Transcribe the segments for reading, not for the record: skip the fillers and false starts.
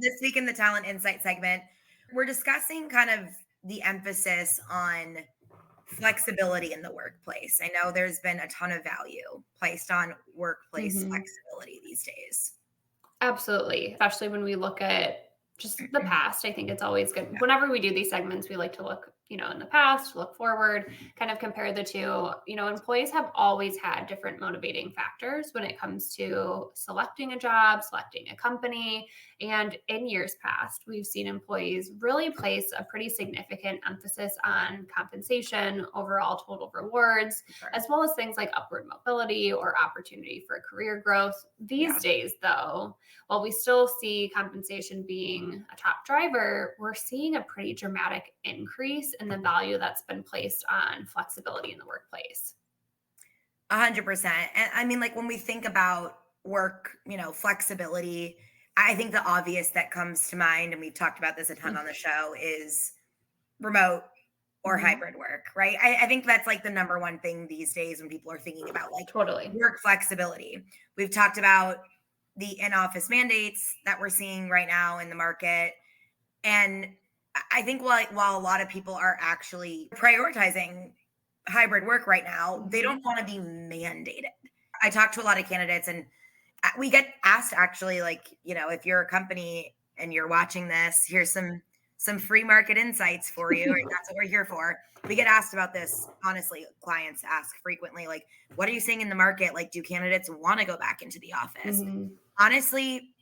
This week in the Talent Insight segment, we're discussing kind of the emphasis on flexibility in the workplace. I know there's been a ton of value placed on workplace Mhm. flexibility these days. Absolutely, especially when we look at just the past. I think it's always good. Yeah. Whenever we do these segments, we like to look, in the past, look forward, kind of compare the two. Employees have always had different motivating factors when it comes to selecting a job, selecting a company. And in years past, we've seen employees really place a pretty significant emphasis on compensation, overall total rewards, Sure. as well as things like upward mobility or opportunity for career growth. These Yeah. days, though, while we still see compensation being a top driver, we're seeing a pretty dramatic increase in the value that's been placed on flexibility in the workplace. 100%. And I mean, like when we think about work, flexibility, I think the obvious that comes to mind, and we've talked about this a ton on the show, is remote or Mhm. hybrid work, right? I think that's like the number one thing these days when people are thinking about like Totally. work flexibility. We've talked about the in office mandates that we're seeing right now in the market. And I think while a lot of people are actually prioritizing hybrid work right now, they Mhm. don't want to be mandated. I talk to a lot of candidates and we get asked actually like, if you're a company and you're watching this, here's some free market insights for you, right? That's what we're here for. We get asked about this, honestly, clients ask frequently like, what are you seeing in the market? Like, do candidates want to go back into the office? Mhm. Honestly,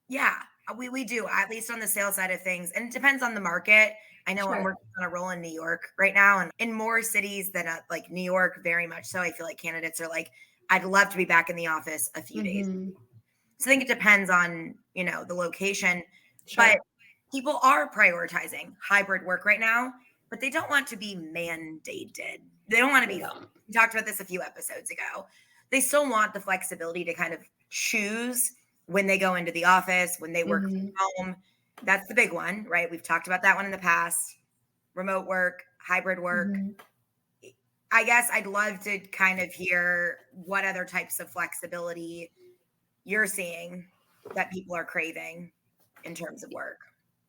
yeah, we do, at least on the sales side of things. And it depends on the market. I know I'm Sure. working on a role in New York right now, and in more cities than like New York, very much so. I feel like candidates are like, I'd love to be back in the office a few days. Mhm. So I think it depends on, the location, but Sure. people are prioritizing hybrid work right now, but they don't want to be mandated. They don't want to They be, don't. we talked about this a few episodes ago. They still want the flexibility to kind of choose when they go into the office, when they work Mhm. from home. That's the big one, right? We've talked about that one in the past. Remote work, hybrid work. Mhm. I guess I'd love to kind of hear what other types of flexibility you're seeing that people are craving in terms of work.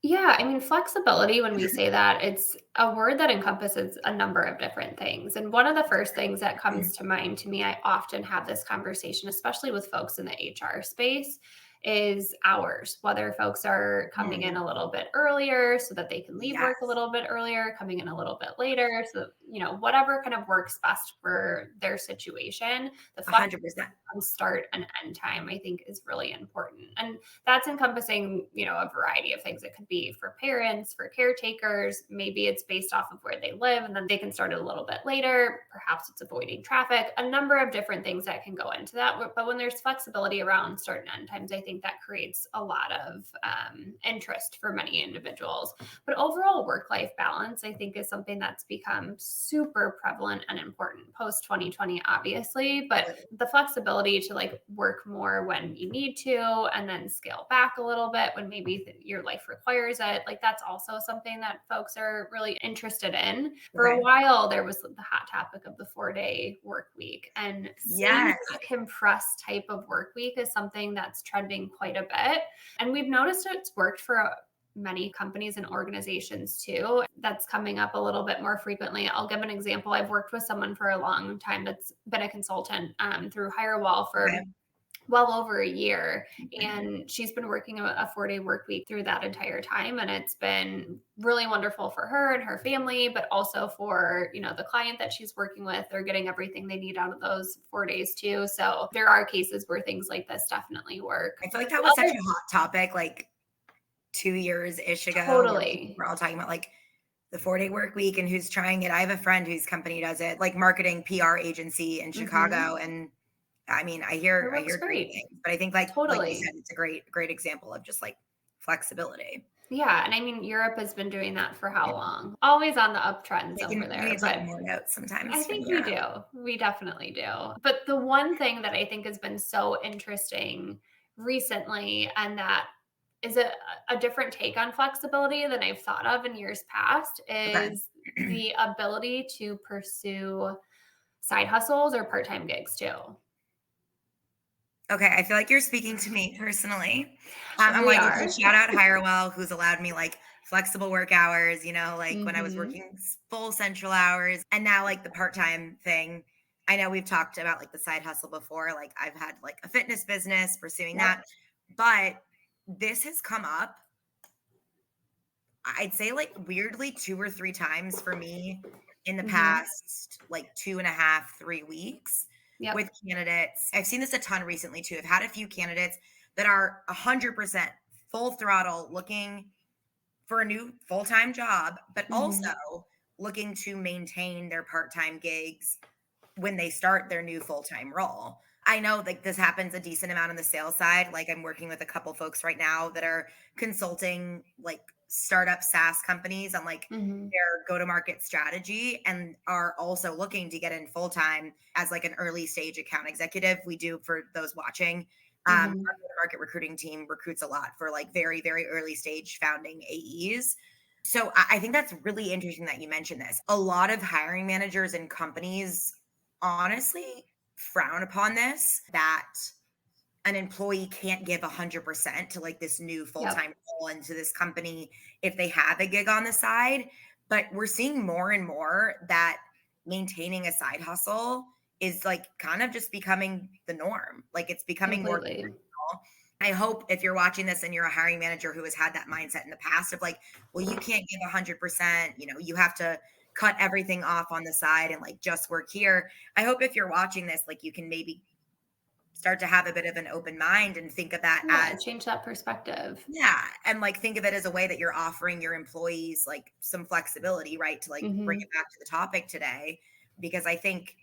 Yeah, I mean, flexibility, when we say that, it's a word that encompasses a number of different things. And one of the first things that comes to mind to me, I often have this conversation, especially with folks in the HR space, is hours, whether folks are coming in Mhm. a little bit earlier so that they can leave Yes, work a little bit earlier, coming in a little bit later. So, whatever kind of works best for their situation, the 100%. start and end time, I think, is really important. And that's encompassing, a variety of things. It could be for parents, for caretakers. Maybe it's based off of where they live and then they can start a little bit later. Perhaps it's avoiding traffic, a number of different things that can go into that. But when there's flexibility around start and end times, I think that creates a lot of interest for many individuals. But overall work life balance, I think, is something that's become super prevalent and important post 2020, obviously. But the flexibility to like work more when you need to and then scale back a little bit when maybe your life requires it, like that's also something that folks are really interested in. For a Okay. while there was the hot topic of the 4-day work week, and seeing Yes. a compressed type of work week is something that's trending quite a bit, and we've noticed it's worked for many companies and organizations too. That's coming up a little bit more frequently. I'll give an example. I've worked with someone for a long time that's been a consultant through Hirewell for Okay. well over a year. And she's been working a 4-day work week through that entire time. And it's been really wonderful for her and her family, but also for, the client that she's working with. They're getting everything they need out of those 4 days too. So there are cases where things like this definitely work. I feel like that was such Other a hot topic like 2 years-ish ago where people Totally. were all talking about like the 4-day work week and who's trying it. I have a friend whose company does it, like marketing PR agency in Mhm. Chicago. And I mean, I It hear I works hear great great. things, but I think like you Totally. said, it's a great example of just like flexibility. Yeah, and I mean, Europe has been doing that for how long? Always on the uptrends over We there, need to take but more notes I sometimes from think we Europe. do. We definitely do. But the one thing that I think has been so interesting recently, and that is a different take on flexibility than I've thought of in years past, Okay. is the ability to pursue side hustles or part-time gigs too. Okay, I feel like you're speaking to me personally. I'm We like, okay, are. shout out Hirewell, who's allowed me like flexible work hours, like when I was Mhm. working full central hours and now like the part-time thing. I know we've talked about like the side hustle before. Like I've had like a fitness business pursuing that, Yep. but this has come up, I'd say like weirdly 2 or 3 times for me in the Mhm. past like 2.5, 3 weeks Yep. with candidates. I've seen this a ton recently too. I've had a few candidates that are 100% full throttle looking for a new full-time job, but Mhm. also looking to maintain their part-time gigs when they start their new full-time role. I know like this happens a decent amount on the sales side. Like I'm working with a couple folks right now that are consulting like startup SaaS companies on like Mhm. their go-to-market strategy and are also looking to get in full-time as like an early stage account executive. We do for those watching. Our Mhm. go-to-market recruiting team recruits a lot for like very, very early stage founding AEs. So I think that's really interesting that you mentioned this. A lot of hiring managers and companies honestly frown upon this, that an employee can't give 100% to like this new Yep. full-time role into this company if they have a gig on the side. But we're seeing more and more that maintaining a side hustle is like kind of just becoming the norm. Like it's becoming more Completely. normal. I hope if you're watching this and you're a hiring manager who has had that mindset in the past of like, well, you can't give 100%, you have to cut everything off on the side and like just work here. I hope if you're watching this, like you can maybe start to have a bit of an open mind and think of that Yeah, as, change that perspective. yeah, and like think of it as a way that you're offering your employees like some flexibility, right? To like bring Mhm. it back to the topic today, because I think,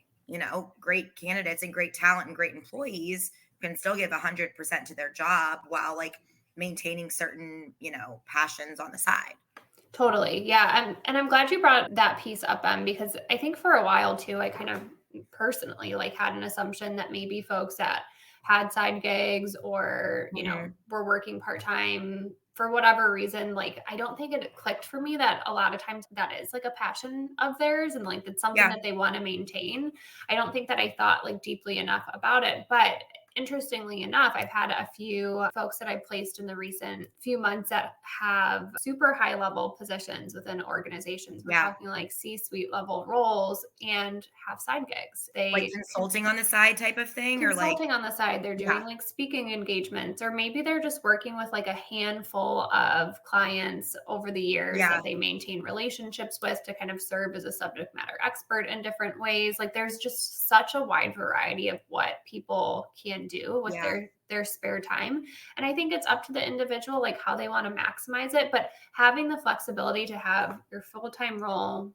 great candidates and great talent and great employees can still give 100% to their job while like maintaining certain, passions on the side. Totally. Yeah. And I'm glad you brought that piece up, because I think for a while too, I kind of personally like had an assumption that maybe folks that had side gigs or, Mhm. were working part-time for whatever reason, like I don't think it clicked for me that a lot of times that is like a passion of theirs and like it's something Yeah. that they want to maintain. I don't think that I thought like deeply enough about it. But interestingly enough, I've had a few folks that I placed in the recent few months that have super high level positions within organizations. We're Yeah. talking like C suite level roles and have side gigs. Like They consulting on the side type of thing or like, consulting on the side, they're yeah. doing like speaking engagements, or maybe they're just working with like a handful of clients over the years that Yeah. they maintain relationships with to kind of serve as a subject matter expert in different ways. Like there's just such a wide variety of what people can do with Yeah. their spare time. And I think it's up to the individual like how they want to maximize it, but having the flexibility to have your full-time role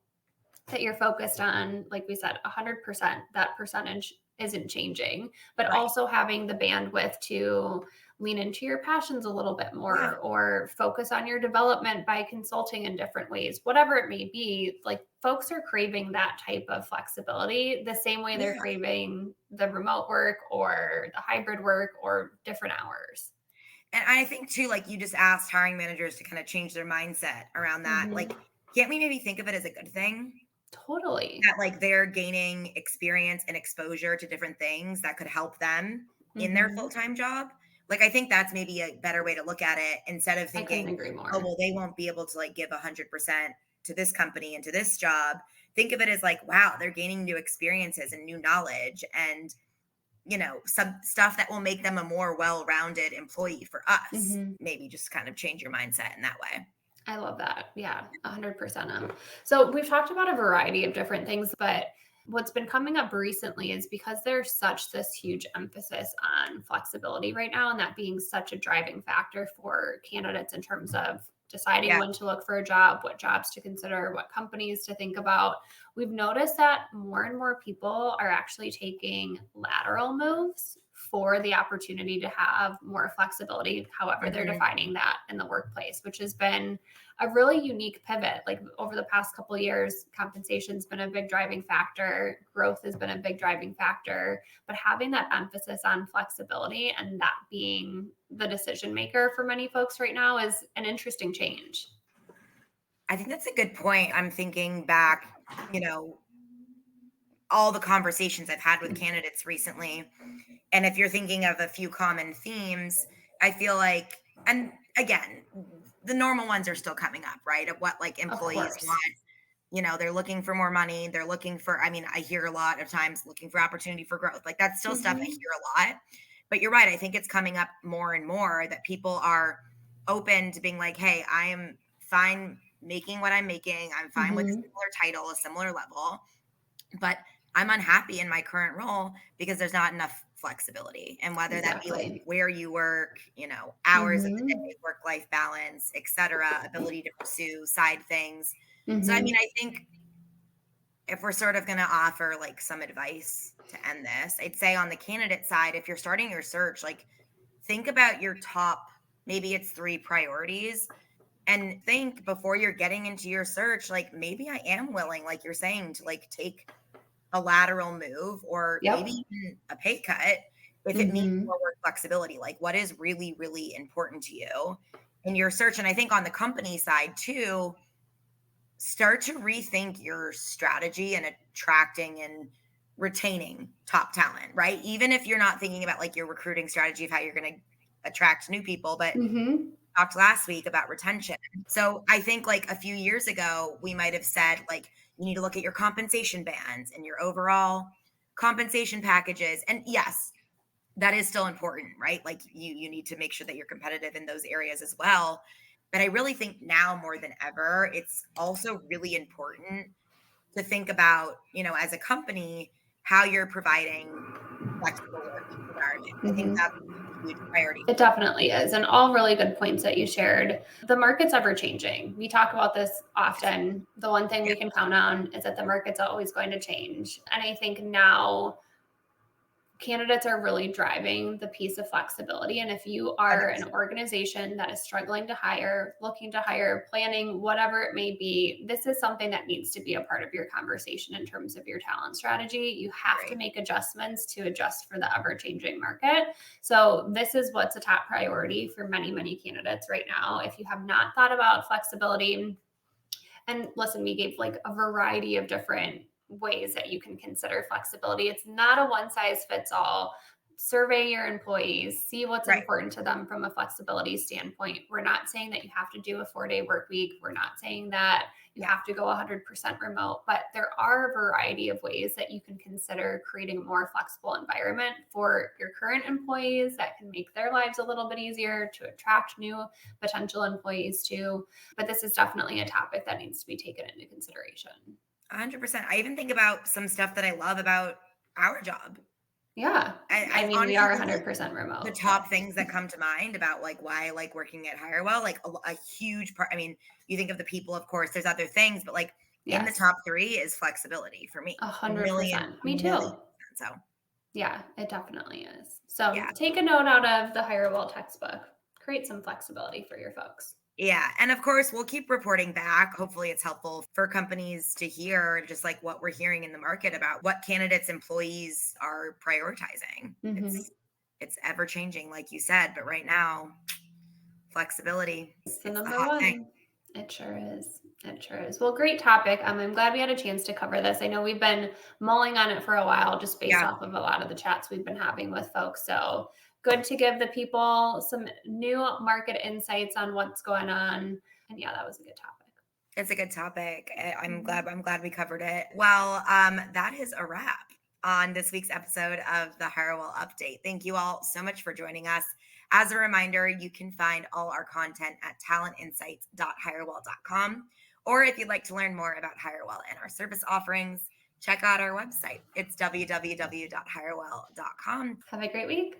that you're focused on, like we said, 100%, that percentage isn't changing, but Right. also having the bandwidth to lean into your passions a little bit Yeah. more or focus on your development by consulting in different ways, whatever it may be. Like folks are craving that type of flexibility the same way they're Yeah. craving the remote work or the hybrid work or different hours. And I think too, like you just asked hiring managers to kind of change their mindset around that. Hmm. Like, can't we maybe think of it as a good thing Totally. that like they're gaining experience and exposure to different things that could help them in their Hmm. full-time job? Like, I think that's maybe a better way to look at it instead of I couldn't thinking, agree oh, more. well, they won't be able to like give 100% to this company and to this job. Think of it as like, wow, they're gaining new experiences and new knowledge and some stuff that will make them a more well-rounded employee for us. Hmm. Maybe just kind of change your mindset in that way. I love that. Yeah, 100%. So we've talked about a variety of different things, but what's been coming up recently is because there's such this huge emphasis on flexibility right now, and that being such a driving factor for candidates in terms of deciding Yeah. when to look for a job, what jobs to consider, what companies to think about. We've noticed that more and more people are actually taking lateral moves for the opportunity to have more flexibility, however they're Mhm. defining that in the workplace, which has been a really unique pivot. Like over the past couple of years, compensation's been a big driving factor, growth has been a big driving factor, but having that emphasis on flexibility and that being the decision maker for many folks right now is an interesting change. I think that's a good point. I'm thinking back, you know, all the conversations I've had with candidates recently, and if you're thinking of a few common themes, I feel like, and again, the normal ones are still coming up, right? Of what like Of employees course. want. They're looking for more money. They're looking for, I mean, I hear a lot of times looking for opportunity for growth. Like that's still stuff I Mhm. hear a lot. But you're right. I think it's coming up more and more that people are open to being like, hey, I am fine making what I'm making. I'm fine with a Mhm. similar title, a similar level, but I'm unhappy in my current role because there's not enough flexibility. And whether that be like Exactly. where you work, hours of the Mhm. day, work life balance, et cetera, ability to pursue side things. So, I mean, Mhm. I think if we're sort of going to offer like some advice to end this, I'd say on the candidate side, if you're starting your search, like think about your top, maybe it's 3 priorities, and think before you're getting into your search, like maybe I am willing, like you're saying, to like take a lateral move or maybe Yep. even a pay cut if it means Mhm. more work flexibility. Like what is really, really important to you in your search? And I think on the company side too, start to rethink your strategy and attracting and retaining top talent, right? Even if you're not thinking about like your recruiting strategy of how you're going to attract new people, but Mhm. talked last week about retention. So I think like a few years ago, we might have said like you need to look at your compensation bands and your overall compensation packages. And yes, that is still important, right? Like you need to make sure that you're competitive in those areas as well. But I really think now more than ever, it's also really important to think about, as a company, how you're providing flexible working environment. I think Mhm. that's a huge priority. It definitely is, and all really good points that you shared. The market's ever changing. We talk about this often. The one thing Yeah, we can count on is that the market's always going to change. And I think now candidates are really driving the piece of flexibility. And if you are an 100%. organization that is struggling to hire, looking to hire, planning, whatever it may be, this is something that needs to be a part of your conversation in terms of your talent strategy. You have to Right. make adjustments to adjust for the ever changing market. So, this is what's a top priority for many, many candidates right now. If you have not thought about flexibility, and listen, we gave like a variety of different ways that you can consider flexibility. It's not a one size fits all. Survey your employees, see what's Right. important to them from a flexibility standpoint. We're not saying that you have to do a 4-day work week. We're not saying that you Yeah. have to go 100% remote, but there are a variety of ways that you can consider creating a more flexible environment for your current employees that can make their lives a little bit easier to attract new potential employees too. But this is definitely a topic that needs to be taken into consideration. 100%. I even think about some stuff that I love about our job. Yeah. I I mean, we honestly are think like 100% the remote. So, top things that come to mind about like why I like working at Hirewell, like a huge part. I mean, you think of the people, of course, there's other things, but like in the yes, top three is flexibility for me. A million, 100%. a Me million too. percent. So Yeah, it definitely is. So, yeah. take a note out of the Hirewell textbook. Create some flexibility for your folks. Yeah. And of course, we'll keep reporting back. Hopefully, it's helpful for companies to hear just like what we're hearing in the market about what candidates, employees are prioritizing. Mhm. It's ever changing, like you said. But right now, flexibility, It's the it's the number hot thing. one. It sure is. It sure is. Well, great topic. I'm glad we had a chance to cover this. I know we've been mulling on it for a while, just based Yeah. off of a lot of the chats we've been having with folks. So good to give the people some new market insights on what's going on. And yeah, that was a good topic. It's a good topic. I'm Mhm. glad we covered it. Well, that is a wrap on this week's episode of the Harwell Update. Thank you all so much for joining us. As a reminder, you can find all our content at talentinsights.hirewell.com. Or if you'd like to learn more about Hirewell and our service offerings, check out our website. It's www.hirewell.com. Have a great week.